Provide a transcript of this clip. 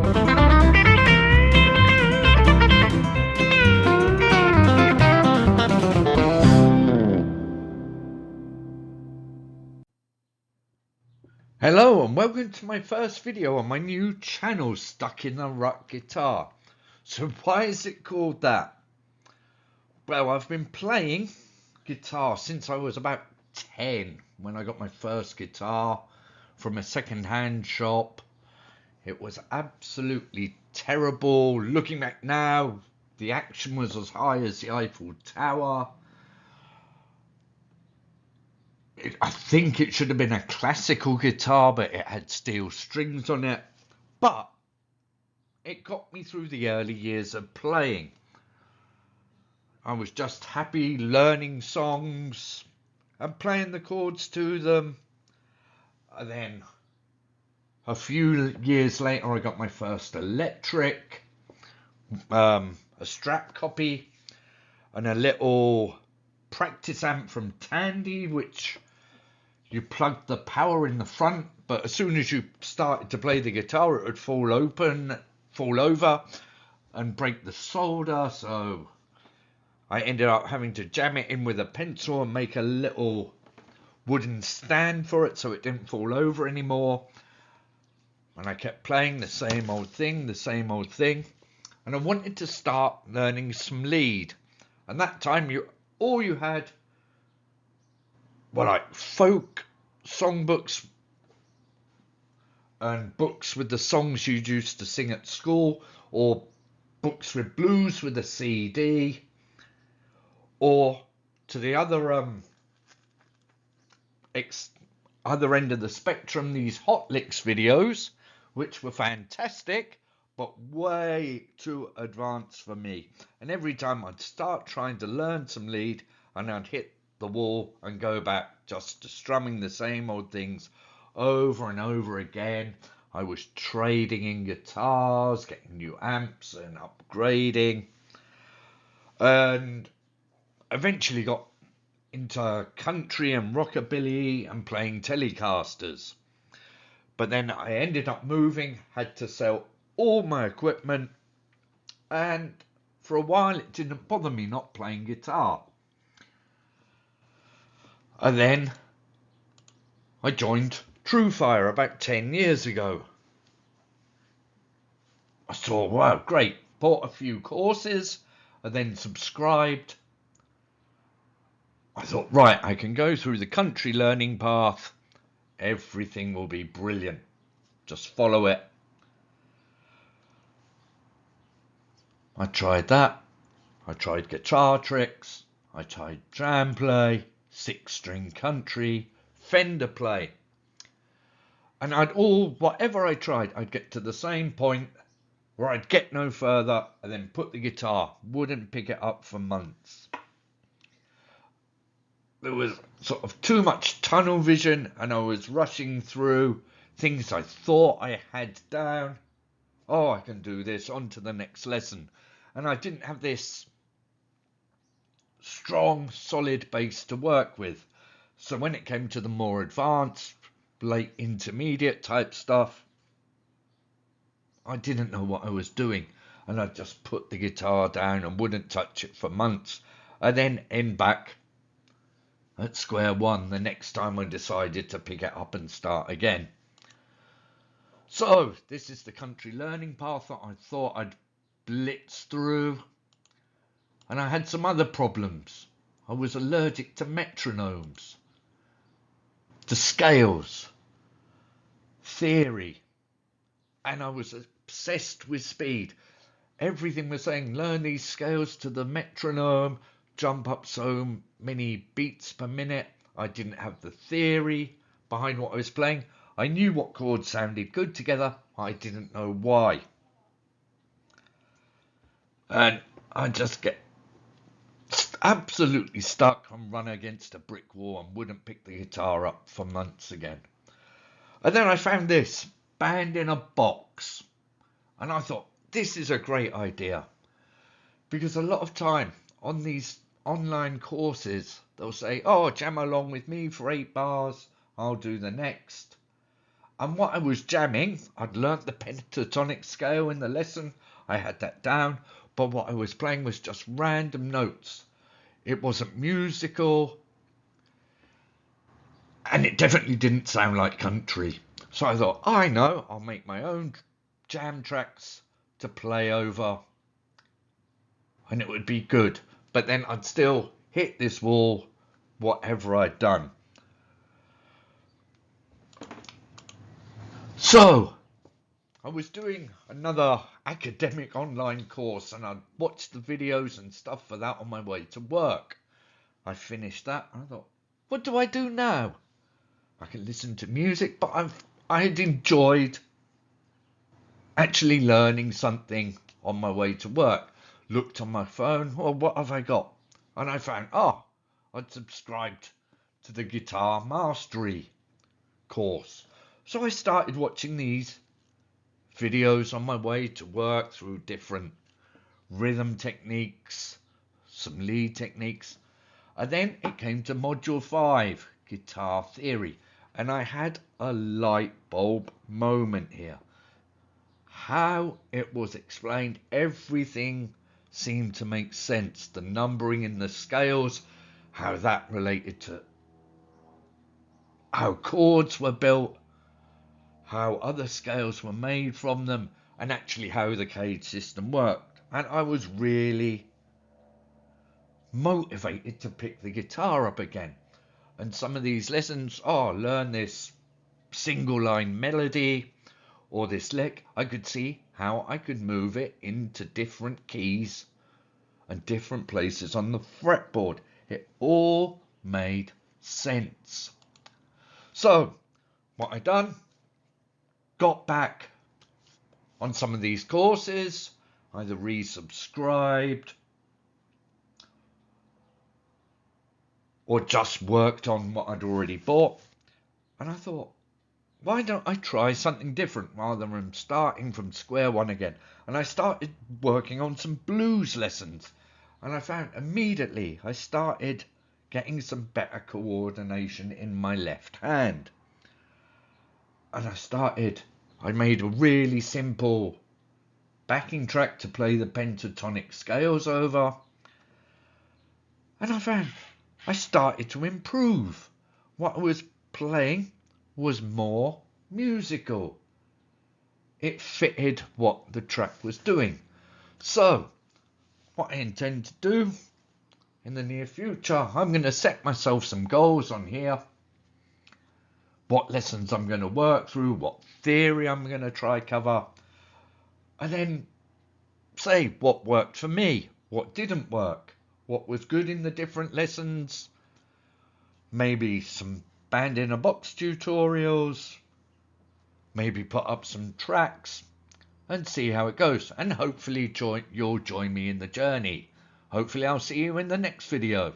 Hello and welcome to my first video on my new channel, Stuck in the Rut Guitar. So why is it called that? Well, I've been playing guitar since I was about 10, when I got my first guitar from a second-hand shop. It was absolutely terrible. Looking back now, the action was as high as the Eiffel Tower. I think it should have been a classical guitar, but it had steel strings on it. But it got me through the early years of playing. I was just happy learning songs and playing the chords to them. And then a few years later, I got my first electric, a Strat copy, and a little practice amp from Tandy, which you plugged the power in the front, but as soon as you started to play the guitar, it would fall over and break the solder. So I ended up having to jam it in with a pencil and make a little wooden stand for it so it didn't fall over anymore. And I kept playing the same old thing, and I wanted to start learning some lead. And that time all you had were like folk songbooks and books with the songs you used to sing at school, or books with blues with a CD, or to the other other end of the spectrum, these Hot Licks videos, which were fantastic but way too advanced for me. And every time I'd start trying to learn some lead, and I'd hit the wall and go back just to strumming the same old things over and over again. I was trading in guitars, getting new amps and upgrading, and eventually got into country and rockabilly and playing Telecasters. But then I ended up moving, had to sell all my equipment, and for a while it didn't bother me not playing guitar. And then I joined TrueFire about 10 years ago. I saw, wow, great, bought a few courses and then subscribed. I thought, right, I can go through the country learning path. Everything will be brilliant. Just follow it. I tried that. I tried guitar tricks. I tried jam play, 6-string country, Fender play. And whatever I tried, I'd get to the same point where I'd get no further and then put the guitar, wouldn't pick it up for months. There was sort of too much tunnel vision, and I was rushing through things I thought I had down. Oh, I can do this, on to the next lesson. And I didn't have this strong, solid base to work with. So when it came to the more advanced, late intermediate type stuff, I didn't know what I was doing. And I just put the guitar down and wouldn't touch it for months. And then end back at square one the next time I decided to pick it up and start again. So this is the country learning path that I thought I'd blitz through. And I had some other problems. I was allergic to metronomes, to scales, theory, and I was obsessed with speed. Everything was saying, learn these scales to the metronome, jump up so many beats per minute. I didn't have the theory behind what I was playing. I knew what chords sounded good together. I didn't know why. And I just get absolutely stuck and run against a brick wall and wouldn't pick the guitar up for months again. And then I found this, Band in a Box. And I thought, this is a great idea. Because a lot of time on these online courses, they'll say, oh, jam along with me for 8 bars, I'll do the next. And what I was jamming, I'd learnt the pentatonic scale in the lesson, I had that down, but what I was playing was just random notes. It wasn't musical, and it definitely didn't sound like country. So I thought, I know, I'll make my own jam tracks to play over, and it would be good. But then I'd still hit this wall, whatever I'd done. So I was doing another academic online course, and I'd watched the videos and stuff for that on my way to work. I finished that, and I thought, what do I do now? I can listen to music, but I had enjoyed actually learning something on my way to work. Looked on my phone, well, what have I got? And I found, I'd subscribed to the Guitar Mastery course. So I started watching these videos on my way to work through different rhythm techniques, some lead techniques. And then it came to module 5, guitar theory. And I had a light bulb moment here. How it was explained, everything seemed to make sense. The numbering in the scales, how that related to how chords were built, how other scales were made from them, and actually how the cage system worked. And I was really motivated to pick the guitar up again. And some of these lessons, learn this single line melody or this lick. I could see how I could move it into different keys and different places on the fretboard. It all made sense. So what I done, got back on some of these courses, either resubscribed or just worked on what I'd already bought. And I thought, why don't I try something different rather than starting from square one again? And I started working on some blues lessons. And I found immediately I started getting some better coordination in my left hand. And I made a really simple backing track to play the pentatonic scales over. And I found I started to improve. What I was playing was more musical. It fitted what the track was doing. So, what I intend to do in the near future, I'm going to set myself some goals on here. What lessons I'm going to work through, what theory I'm going to try cover, and then say what worked for me, what didn't work, what was good in the different lessons, maybe some band in a box tutorials, maybe put up some tracks and see how it goes. And hopefully you'll join me in the journey. Hopefully I'll see you in the next video.